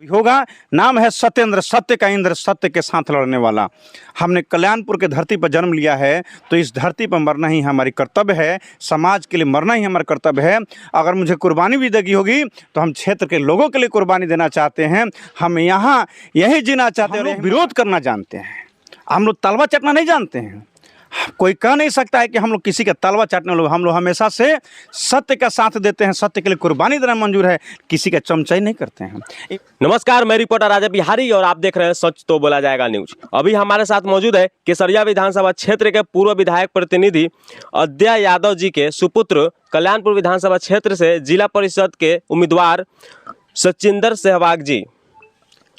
होगा। नाम है सत्येंद्र, सत्य का इंद्र, सत्य के साथ लड़ने वाला। हमने कल्याणपुर के धरती पर जन्म लिया है, तो इस धरती पर मरना ही हमारी कर्तव्य है। समाज के लिए मरना ही हमारा कर्तव्य है। अगर मुझे कुर्बानी भी देगी होगी तो हम क्षेत्र के लोगों के लिए कुर्बानी देना चाहते हैं। हम यहाँ यही जीना चाहते हैं और विरोध करना जानते हैं। हम लोग तलवा चटना नहीं जानते हैं। कोई कह नहीं सकता है कि हम लोग किसी का तलवा चाटने लोग। हम लोग हमेशा से सत्य का साथ देते हैं, सत्य के लिए कुर्बानी देना मंजूर है, किसी का चमचाई नहीं करते हैं। नमस्कार, मैं रिपोर्टर राजा बिहारी और आप देख रहे हैं सच तो बोला जाएगा न्यूज। अभी हमारे साथ मौजूद है केसरिया विधानसभा क्षेत्र के पूर्व विधायक प्रतिनिधि अद्या यादव जी के सुपुत्र, कल्याणपुर विधानसभा क्षेत्र से जिला परिषद के उम्मीदवार सचिंदर सहवाग जी।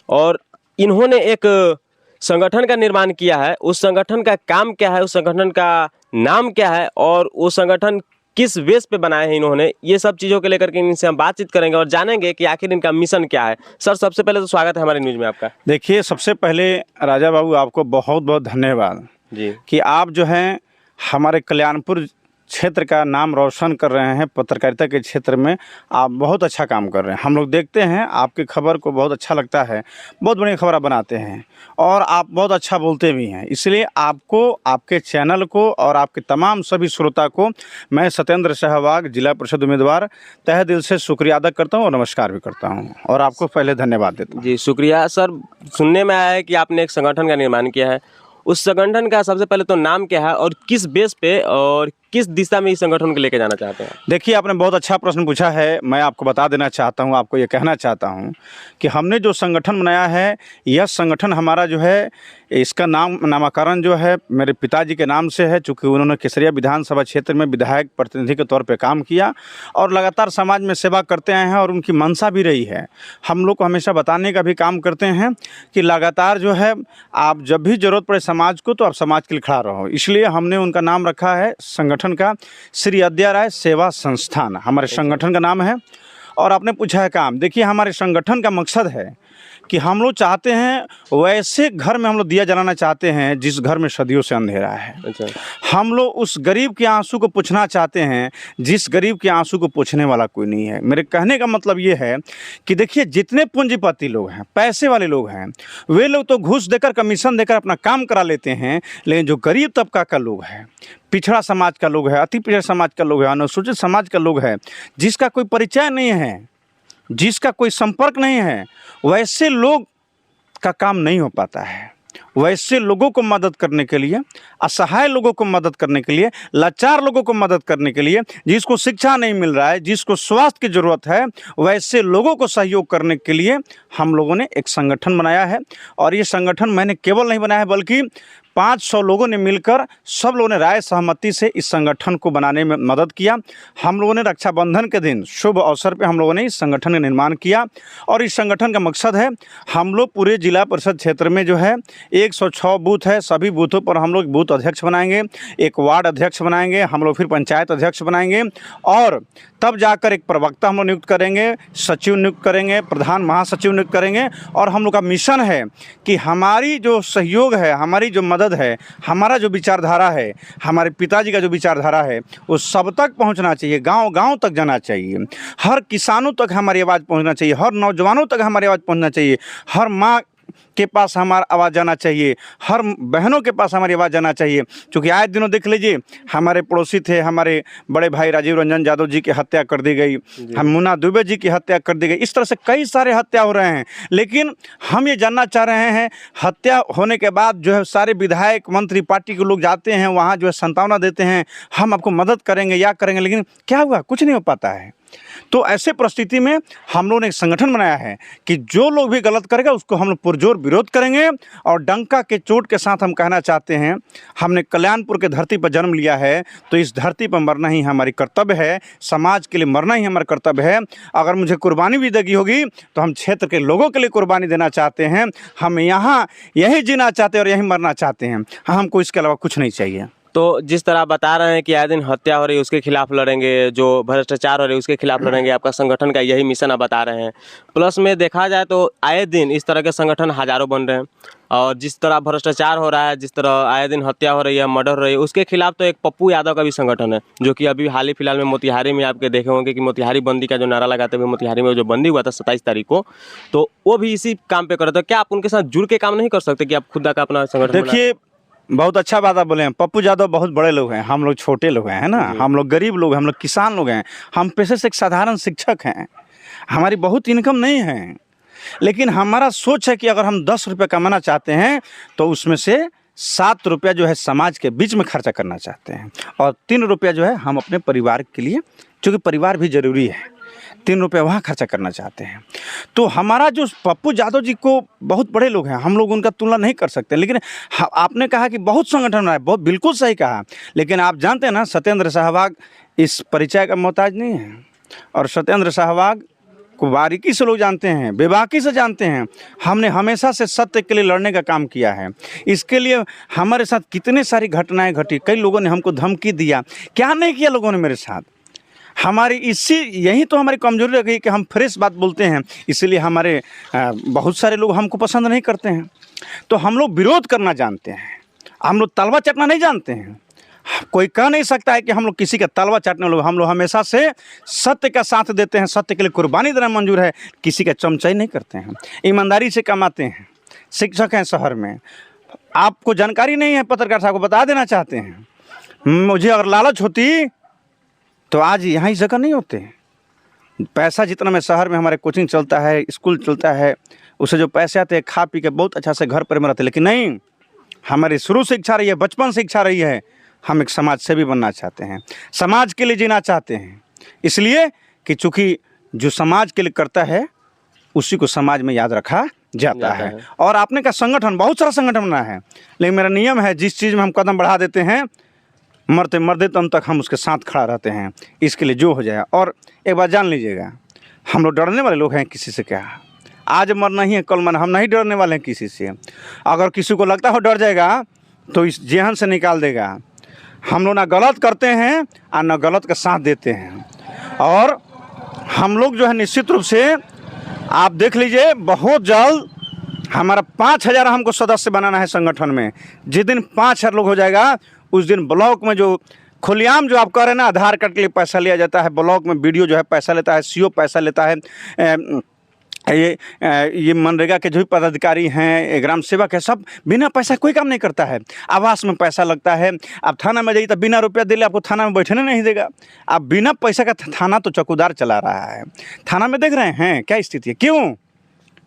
और इन्होंने एक संगठन का निर्माण किया है। उस संगठन का काम क्या है, उस संगठन का नाम क्या है और वो संगठन किस बेस पे बनाए हैं इन्होंने, ये सब चीज़ों को लेकर के इनसे हम बातचीत करेंगे और जानेंगे कि आखिर इनका मिशन क्या है। सर, सबसे पहले तो स्वागत है हमारे न्यूज़ में आपका। देखिए, सबसे पहले राजा बाबू आपको बहुत बहुत धन्यवाद जी कि आप जो हैं हमारे कल्याणपुर क्षेत्र का नाम रोशन कर रहे हैं। पत्रकारिता के क्षेत्र में आप बहुत अच्छा काम कर रहे हैं। हम लोग देखते हैं आपकी खबर को, बहुत अच्छा लगता है। बहुत बड़ी खबर आप बनाते हैं और आप बहुत अच्छा बोलते भी हैं। इसलिए आपको, आपके चैनल को और आपके तमाम सभी श्रोता को मैं सत्येंद्र सहवाग, जिला परिषद उम्मीदवार, तहे दिल से शुक्रिया अदा करता हूँ और नमस्कार भी करता हूँ और आपको पहले धन्यवाद देता हूँ। जी शुक्रिया। सर, सुनने में आया है कि आपने एक संगठन का निर्माण किया है। उस संगठन का सबसे पहले तो नाम क्या है और किस बेस पे और किस दिशा में इस संगठन को लेकर जाना चाहते हैं? देखिए, आपने बहुत अच्छा प्रश्न पूछा है। मैं आपको बता देना चाहता हूँ, आपको ये कहना चाहता हूँ कि हमने जो संगठन बनाया है, यह संगठन हमारा जो है, इसका नामकरण जो है मेरे पिताजी के नाम से है। चूँकि उन्होंने केसरिया विधानसभा क्षेत्र में विधायक प्रतिनिधि के तौर पर काम किया और लगातार समाज में सेवा करते आए हैं और उनकी मंशा भी रही है। हम लोग को हमेशा बताने का भी काम करते हैं कि लगातार जो है, आप जब भी ज़रूरत पड़े समाज को, तो आप समाज के लिए खड़ा रहो। इसलिए हमने उनका नाम रखा है संगठन का श्री अद्या राय सेवा संस्थान, हमारे संगठन का नाम है। और आपने पूछा है काम, देखिए हमारे संगठन का मकसद है कि हम लोग चाहते हैं वैसे घर में हम लोग दिया जलाना चाहते हैं जिस घर में सदियों से अंधेरा है। अच्छा। हम लोग उस गरीब के आंसू को पोंछना चाहते हैं जिस गरीब के आंसू को पोंछने वाला कोई नहीं है। मेरे कहने का मतलब ये है कि देखिए, जितने पूंजीपति लोग हैं, पैसे वाले लोग हैं, वे लोग तो घूस देकर, कमीशन देकर अपना काम करा लेते हैं। लेकिन जो गरीब तबका का लोग है, पिछड़ा समाज का लोग है, अति पिछड़ा समाज का लोग है, अनुसूचित समाज का लोग है, जिसका कोई परिचय नहीं है, जिसका कोई संपर्क नहीं है, वैसे लोग का काम नहीं हो पाता है। वैसे लोगों को मदद करने के लिए, असहाय लोगों को मदद करने के लिए, लाचार लोगों को मदद करने के लिए, जिसको शिक्षा नहीं मिल रहा है, जिसको स्वास्थ्य की ज़रूरत है, वैसे लोगों को सहयोग करने के लिए हम लोगों ने एक संगठन बनाया है। और ये संगठन मैंने केवल नहीं बनाया है, बल्कि 500 लोगों ने मिलकर, सब लोगों ने राय सहमति से इस संगठन को बनाने में मदद किया। हम लोगों ने रक्षाबंधन के दिन शुभ अवसर पे हम लोगों ने इस संगठन का निर्माण किया। और इस संगठन का मकसद है, हम लोग पूरे जिला परिषद क्षेत्र में जो है 106 बूथ है, सभी बूथों पर हम लोग बूथ अध्यक्ष बनाएंगे, एक वार्ड अध्यक्ष बनाएंगे, हम लोग फिर पंचायत अध्यक्ष बनाएंगे और तब जाकर एक प्रवक्ता हम लोग नियुक्त करेंगे, सचिव नियुक्त करेंगे, प्रधान महासचिव नियुक्त करेंगे। और हम लोग का मिशन है कि हमारी जो सहयोग है, हमारी जो मदद है, हमारा जो विचारधारा है, हमारे पिताजी का जो विचारधारा है, वो सब तक पहुंचना चाहिए, गांव-गांव तक जाना चाहिए। हर किसानों तक हमारी आवाज़ पहुंचना चाहिए, हर नौजवानों तक हमारी आवाज़ पहुंचना चाहिए, हर माँ के पास हमारा आवाज़ जाना चाहिए, हर बहनों के पास हमारी आवाज़ जाना चाहिए। क्योंकि आए दिनों देख लीजिए, हमारे पड़ोसी थे, हमारे बड़े भाई राजीव रंजन यादव जी की हत्या कर दी गई, हम मुन्ना दुबे जी की हत्या कर दी गई। इस तरह से कई सारे हत्या हो रहे हैं। लेकिन हम ये जानना चाह रहे हैं, हत्या होने के बाद जो है सारे विधायक, मंत्री, पार्टी के लोग जाते हैं वहाँ, जो है सांत्वना देते हैं, हम आपको मदद करेंगे या करेंगे, लेकिन क्या हुआ? कुछ नहीं हो पाता है। तो ऐसे परिस्थिति में हम लोगों ने एक संगठन बनाया है कि जो लोग भी गलत करेगा उसको हम लोग पुरजोर विरोध करेंगे। और डंका के चोट के साथ हम कहना चाहते हैं, हमने कल्याणपुर के धरती पर जन्म लिया है, तो इस धरती पर मरना ही हमारी कर्तव्य है। समाज के लिए मरना ही हमारा कर्तव्य है। अगर मुझे कुर्बानी भी देगी होगी तो हम क्षेत्र के लोगों के लिए कुर्बानी देना चाहते हैं। हम यहाँ यही जीना चाहते हैं और यहीं मरना चाहते हैं। हमको इसके अलावा कुछ नहीं चाहिए। तो जिस तरह आप बता रहे हैं कि आए दिन हत्या हो रही है उसके खिलाफ लड़ेंगे, जो भ्रष्टाचार हो रही है उसके खिलाफ लड़ेंगे, आपका संगठन का यही मिशन आप बता रहे हैं। प्लस में देखा जाए तो आए दिन इस तरह के संगठन हजारों बन रहे हैं, और जिस तरह भ्रष्टाचार हो रहा है, जिस तरह आए दिन हत्या हो रही है, मर्डर हो रही है, उसके खिलाफ तो एक पप्पू यादव का भी संगठन है, जो कि अभी हाल ही फिलहाल में मोतिहारी में आपके देखे होंगे कि मोतिहारी बंदी का जो नारा लगाते हुए मोतिहारी में जो बंदी हुआ था 27 तारीख को, तो वो भी इसी काम पे कर रहे थे। क्या आप उनके साथ जुड़ के काम नहीं कर सकते कि आप खुद का अपना संगठन देखिए, बहुत अच्छा बात आप बोले हैं। पप्पू यादव बहुत बड़े लोग हैं, हम लोग छोटे लोग हैं, है ना। हम लोग गरीब लोग हैं, हम लोग किसान लोग हैं, हम पेशे से एक साधारण शिक्षक हैं, हमारी बहुत इनकम नहीं है, लेकिन हमारा सोच है कि अगर हम 10 रुपये कमाना चाहते हैं तो उसमें से 7 रुपया जो है समाज के बीच में खर्चा करना चाहते हैं, और 3 रुपया जो है हम अपने परिवार के लिए, क्योंकि परिवार भी ज़रूरी है, 3 रुपये वहाँ खर्चा करना चाहते हैं। तो हमारा जो पप्पू यादव जी को बहुत बड़े लोग हैं, हम लोग उनका तुलना नहीं कर सकते। लेकिन आपने कहा कि बहुत संगठन रहा है, बहुत बिल्कुल सही कहा, लेकिन आप जानते हैं ना, सत्येंद्र सहवाग इस परिचय का मोहताज नहीं है, और सत्येंद्र सहवाग को बारीकी से लोग जानते हैं, बेबाकी से जानते हैं। हमने हमेशा से सत्य के लिए लड़ने का काम किया है। इसके लिए हमारे साथ कितने सारी घटनाएं घटी, कई लोगों ने हमको धमकी दिया, क्या नहीं किया लोगों ने मेरे साथ। हमारी यही तो हमारी कमजोरी रह गई कि हम फ्रेश बात बोलते हैं, इसीलिए हमारे बहुत सारे लोग हमको पसंद नहीं करते हैं। तो हम लोग विरोध करना जानते हैं, हम लोग तलवा चटना नहीं जानते हैं। कोई कह नहीं सकता है कि हम लोग किसी का तलवा चाटने लोग, हम लोग हमेशा से सत्य का साथ देते हैं, सत्य के लिए कुर्बानी देना मंजूर है, किसी का चमचाई नहीं करते हैं, ईमानदारी से कमाते हैं। शिक्षक हैं शहर में, आपको जानकारी नहीं है, पत्रकार साहब को बता देना चाहते हैं। मुझे अगर लालच होती तो आज यहाँ इस जगह नहीं होते। पैसा जितना मैं शहर में, हमारे कोचिंग चलता है, स्कूल चलता है, उससे जो पैसे आते हैं खा पी के बहुत अच्छा से घर पर में रहते, लेकिन नहीं, हमारी शुरू से इच्छा रही है, बचपन से इच्छा रही है, हम एक समाज सेवी बनना चाहते हैं, समाज के लिए जीना चाहते हैं। इसलिए कि चूँकि जो समाज के लिए करता है उसी को समाज में याद रखा जाता है। और आपने का संगठन, बहुत सारा संगठन बना है, लेकिन मेरा नियम है, जिस चीज़ में हम कदम बढ़ा देते हैं, मरते मरते दम तक हम उसके साथ खड़ा रहते हैं, इसके लिए जो हो जाए। और एक बात जान लीजिएगा, हम लोग डरने वाले लोग हैं किसी से? क्या आज मरना ही है, कल मरना, हम नहीं डरने वाले हैं किसी से। अगर किसी को लगता हो डर जाएगा तो इस जेहन से निकाल देगा। हम लोग ना गलत करते हैं और ना गलत का साथ देते हैं, और हम लोग जो है निश्चित रूप से आप देख लीजिए, बहुत जल्द हमारा 5000 हमको सदस्य बनाना है संगठन में। जिस दिन 5000 लोग हो जाएगा, उस दिन ब्लॉक में जो खुलेआम जो आप कह रहे हैं ना, आधार कार्ड के लिए पैसा लिया जाता है, ब्लॉक में वीडियो जो है पैसा लेता है, सीओ पैसा लेता है, ये मनरेगा के जो भी पदाधिकारी हैं, ग्राम सेवक है, सब बिना पैसा कोई काम नहीं करता है। आवास में पैसा लगता है, आप थाना में जाइए तो बिना रुपया दिले आपको थाना में बैठने नहीं देगा। आप बिना पैसा का थाना तो चौकीदार चला रहा है। थाना में देख रहे हैं क्या स्थिति है?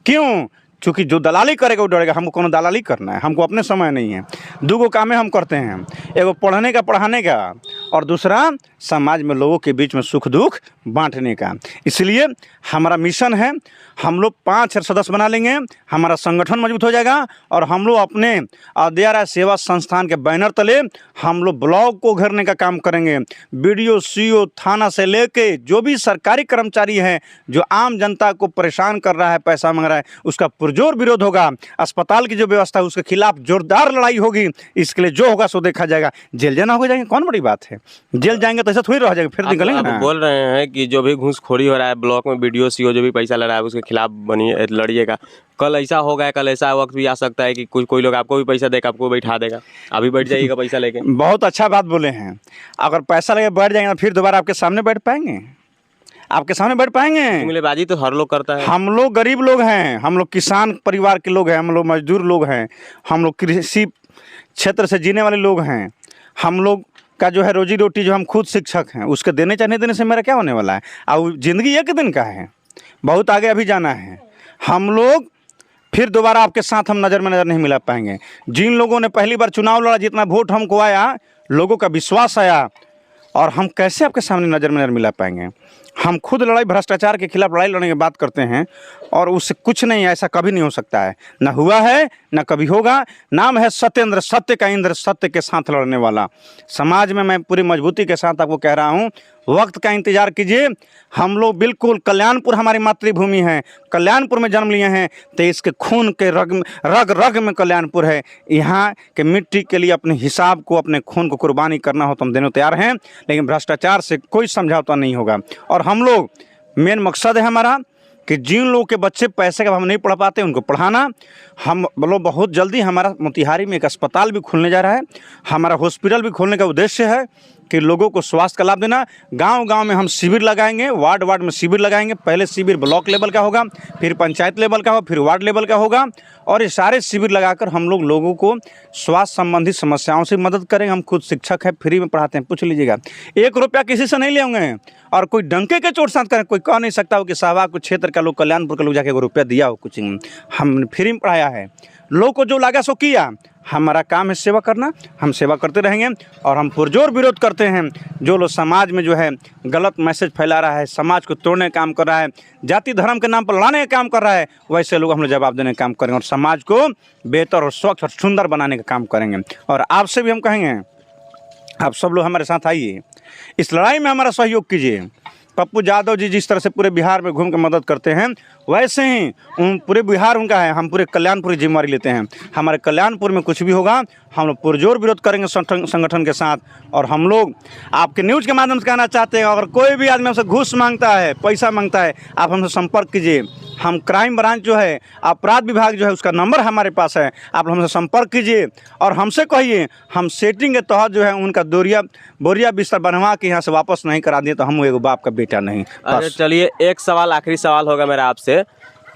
क्यों? क्योंकि जो दलाली करेगा वो डरेगा। हमको कोनो दलाली करना है, हमको अपने समय नहीं है। 2 कामें हम करते हैं, एगो पढ़ने का, पढ़ाने का, और दूसरा समाज में लोगों के बीच में सुख दुख बांटने का। इसलिए हमारा मिशन है, हम लोग 5 सदस्य बना लेंगे, हमारा संगठन मजबूत हो जाएगा, और हम लोग अपने अयोध्या राय सेवा संस्थान के बैनर तले हम लोग ब्लॉक को घेरने का काम करेंगे। BDO, CO, थाना से लेके जो भी सरकारी कर्मचारी हैं, जो आम जनता को परेशान कर रहा है, पैसा मांग रहा है, उसका पुरजोर विरोध होगा। अस्पताल की जो व्यवस्था है उसके खिलाफ जोरदार लड़ाई होगी। इसके लिए जो होगा सो देखा जाएगा। जेल जाना हो जाएंगे, कौन बड़ी बात है? जेल जाएंगे तो ऐसा थोड़ी रह जाएगा, फिर निकलेंगे ना। बोल रहे हैं कि जो भी घूसखोरी हो रहा है ब्लॉक में, BDO, CO जो भी पैसा ले रहा है उसके खिलाफ बनिए, लड़िएगा। कल ऐसा होगा, कल ऐसा वक्त भी आ सकता है कि कोई लोग आपको भी पैसा देगा, आपको बैठा देगा, अभी बैठ जाइएगा पैसा लेके। बहुत अच्छा बात बोले हैं। अगर पैसा लेके बैठ जाएंगे तो फिर दोबारा आपके सामने बैठ पाएंगे? आपके सामने बैठ पाएंगे? जुमलेबाजी तो हर लोग करता है। हम लोग गरीब लोग हैं, हम लोग किसान परिवार के लोग हैं, हम लोग मजदूर लोग हैं, हम लोग कृषि क्षेत्र से जीने वाले लोग हैं। हम लोग का जो है रोजी रोटी, जो हम खुद शिक्षक हैं, उसके देने चाहने देने से मेरा क्या होने वाला है? और ज़िंदगी एक दिन का है, बहुत आगे अभी जाना है। हम लोग फिर दोबारा आपके साथ हम नज़र में नज़र नहीं मिला पाएंगे। जिन लोगों ने पहली बार चुनाव लड़ा, जितना वोट हमको आया, लोगों का विश्वास आया, और हम कैसे आपके सामने नज़र में नज़र मिला पाएंगे? हम खुद लड़ाई भ्रष्टाचार के खिलाफ लड़ाई लड़ने की बात करते हैं और उससे कुछ नहीं, ऐसा कभी नहीं हो सकता है, न हुआ है न कभी होगा। नाम है सत्येंद्र, सत्य का इंद्र, सत्य के साथ लड़ने वाला। समाज में मैं पूरी मजबूती के साथ आपको कह रहा हूँ, वक्त का इंतजार कीजिए। हम लोग बिल्कुल, कल्याणपुर हमारी मातृभूमि है, कल्याणपुर में जन्म लिए हैं, तो इसके खून के रग रग में कल्याणपुर है। यहाँ के मिट्टी के लिए अपने हिसाब को, अपने खून को कुर्बानी करना हो तो हम देने को तैयार हैं, लेकिन भ्रष्टाचार से कोई समझौता नहीं होगा। और हम लोग, मेन मकसद है हमारा कि जिन लोगों के बच्चे पैसे का हम नहीं पढ़ पाते उनको पढ़ाना। हम लोग बहुत जल्दी, हमारा मोतिहारी में एक अस्पताल भी खुलने जा रहा है, हमारा हॉस्पिटल भी खोलने का उद्देश्य है कि लोगों को स्वास्थ्य का लाभ देना। गांव-गांव में हम शिविर लगाएंगे, वार्ड में शिविर लगाएंगे। पहले शिविर ब्लॉक लेवल का होगा, फिर पंचायत लेवल का होगा, फिर वार्ड लेवल का होगा, और ये सारे शिविर लगाकर हम लोगों को स्वास्थ्य संबंधी समस्याओं से मदद करेंगे। हम खुद शिक्षक हैं, फ्री में पढ़ाते हैं, पूछ लीजिएगा। 1 रुपया किसी से नहीं लेंगे, और कोई डंके के चोट साथ करें, कोई कह नहीं सकता हो कि सहवाग क्षेत्र का लोग, कल्याणपुर का लोग जाके 1 रुपया दिया हो कोचिंग में। हमने फ्री में पढ़ाया है, लोग को जो लगा सो किया। हमारा काम है सेवा करना, हम सेवा करते रहेंगे। और हम पुरजोर विरोध करते हैं जो लोग समाज में जो है गलत मैसेज फैला रहा है, समाज को तोड़ने का काम कर रहा है, जाति धर्म के नाम पर लड़ाने का काम कर रहा है, वैसे लोग हम लोग जवाब देने का काम करेंगे और समाज को बेहतर और स्वच्छ और सुंदर बनाने का काम करेंगे। और आपसे भी हम कहेंगे, आप सब लोग हमारे साथ आइए, इस लड़ाई में हमारा सहयोग कीजिए। पप्पू यादव जी जिस तरह से पूरे बिहार में घूम के मदद करते हैं, वैसे ही पूरे बिहार उनका है, हम पूरे कल्याणपुर की जिम्मेवारी लेते हैं। हमारे कल्याणपुर में कुछ भी होगा, हम लोग पुरजोर विरोध करेंगे संगठन के साथ। और हम लोग आपके न्यूज़ के माध्यम से कहना चाहते हैं, अगर कोई भी आदमी हमसे घूस मांगता है, पैसा मांगता है, आप हमसे संपर्क कीजिए। हम क्राइम ब्रांच जो है, अपराध विभाग जो है, उसका नंबर हमारे पास है, आप हमसे संपर्क कीजिए और हमसे कहिए। हम सेटिंग के तहत जो है उनका बोरिया बिस्तर बनवा के यहाँ से वापस नहीं करा दिए तो हम एगो बाप का बेटा नहीं। अरे चलिए, एक सवाल, आखिरी सवाल होगा मेरा आपसे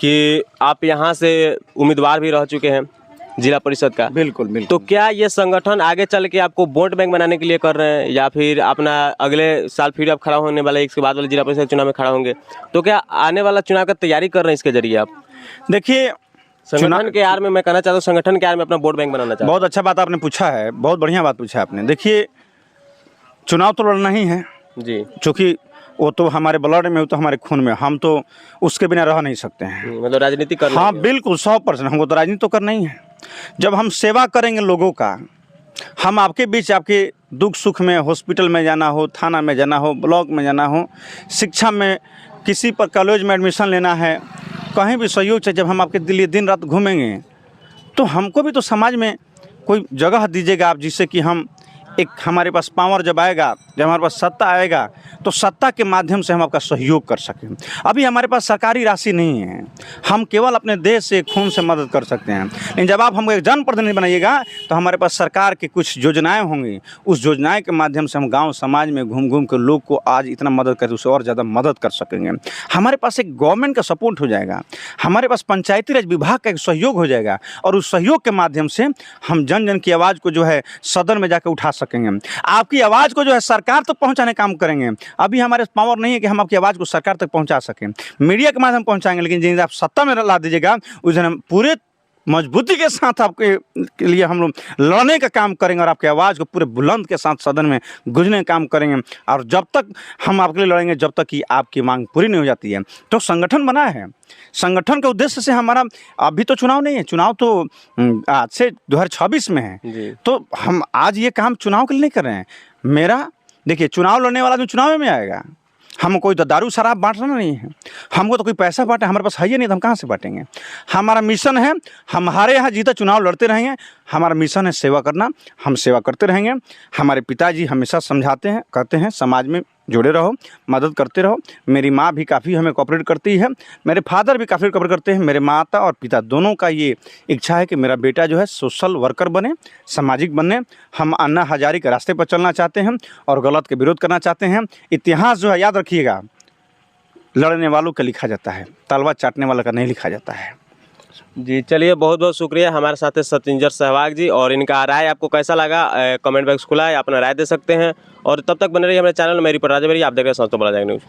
कि आप यहाँ से उम्मीदवार भी रह चुके हैं जिला परिषद का। बिल्कुल बिल्कुल। तो क्या ये संगठन आगे चल के आपको वोट बैंक बनाने के लिए कर रहे हैं, या फिर अपना अगले साल फिर आप खड़ा होने वाले, इसके बाद वाले जिला परिषद चुनाव में खड़ा होंगे, तो क्या आने वाला चुनाव का तैयारी कर रहे हैं इसके जरिए आप? देखिए, संगठन के यार में मैं कहना चाहता हूँ, संगठन के यार में अपना वोट बैंक बनाना चाहता हूँ। बहुत अच्छा बात आपने पूछा है, बहुत बढ़िया बात पूछा आपने। देखिए, चुनाव तो लड़ना ही है जी, चूँकि वो तो हमारे ब्लड में, वो तो हमारे खून में, हम तो उसके बिना रह नहीं सकते हैं। मतलब राजनीति करना। हाँ बिल्कुल, 100%। हमको तो राजनीति तो करना ही है। जब हम सेवा करेंगे लोगों का, हम आपके बीच, आपके दुख सुख में, हॉस्पिटल में जाना हो, थाना में जाना हो, ब्लॉक में जाना हो, शिक्षा में, किसी पर कॉलेज में एडमिशन लेना है, कहीं भी सहयोग चाहिए, जब हम आपके लिए दिन रात घूमेंगे तो हमको भी तो समाज में कोई जगह दीजिएगा आप, जिससे कि हम एक, हमारे पास पावर जब आएगा, जब हमारे पास सत्ता आएगा, तो सत्ता के माध्यम से हम आपका सहयोग कर सकें। अभी हमारे पास सरकारी राशि नहीं है, हम केवल अपने देश से, खून से मदद कर सकते हैं। लेकिन जब आप हमको एक जनप्रतिनिधि बनाइएगा तो हमारे पास सरकार की कुछ योजनाएं होंगी, उस योजनाएं के माध्यम से हम गांव समाज में घूम घूम के लोग को आज इतना मदद करें, उससे और ज़्यादा मदद कर सकेंगे। हमारे पास एक गवर्नमेंट का सपोर्ट हो जाएगा, हमारे पास पंचायती राज विभाग का एक सहयोग हो जाएगा, और उस सहयोग के माध्यम से हम जन जन की आवाज़ को जो है सदन में जाकर उठा सकेंगे। आपकी आवाज़ को जो है सरकार तक पहुंचाने का काम करेंगे। अभी हमारे पावर नहीं है कि हम आपकी आवाज़ को सरकार तक पहुंचा सकें, मीडिया के माध्यम पहुंचाएंगे, लेकिन जिन आप सत्ता में ला दीजिएगा, उस दिन हम पूरे मजबूती के साथ आपके लिए हम लोग लड़ने का काम करेंगे और आपकी आवाज़ को पूरे बुलंद के साथ सदन में गूंजने का काम करेंगे। और जब तक हम आपके लिए लड़ेंगे, जब तक कि आपकी मांग पूरी नहीं हो जाती है। तो संगठन बना है, संगठन के उद्देश्य से हमारा, अभी तो चुनाव नहीं है, चुनाव तो आज से 2026 में है, तो हम आज ये काम चुनाव के लिए नहीं कर रहे हैं। मेरा देखिए, चुनाव लड़ने वाला आदमी चुनाव में आएगा, हम कोई तो दारू शराब बांटना नहीं है, हमको तो कोई पैसा बांटे हमारे पास है ही नहीं, तो हम कहाँ से बांटेंगे। हमारा मिशन है, हमारे यहाँ जीता चुनाव लड़ते रहेंगे, हमारा मिशन है सेवा करना, हम सेवा करते रहेंगे। हमारे पिताजी हमेशा समझाते हैं, कहते हैं समाज में जुड़े रहो, मदद करते रहो। मेरी माँ भी काफ़ी हमें कोऑपरेट करती है, मेरे फादर भी काफ़ी कोऑपरेट करते हैं। मेरे माता और पिता दोनों का ये इच्छा है कि मेरा बेटा जो है सोशल वर्कर बने, सामाजिक बने। हम अन्ना हजारी के रास्ते पर चलना चाहते हैं और गलत के विरोध करना चाहते हैं। इतिहास जो है, याद रखिएगा, लड़ने वालों का लिखा जाता है, तलवार चाटने वाला का नहीं लिखा जाता है। जी चलिए, बहुत बहुत शुक्रिया। हमारे साथ है सत्येंद्र सहवाग जी, और इनका राय आपको कैसा लगा, कमेंट बॉक्स खुला है, अपना राय दे सकते हैं। और तब तक बने रहिए हमारे चैनल में। मेरी पर राजा, आप देख रहे हैं संतो बोला जाएगा न्यूज़।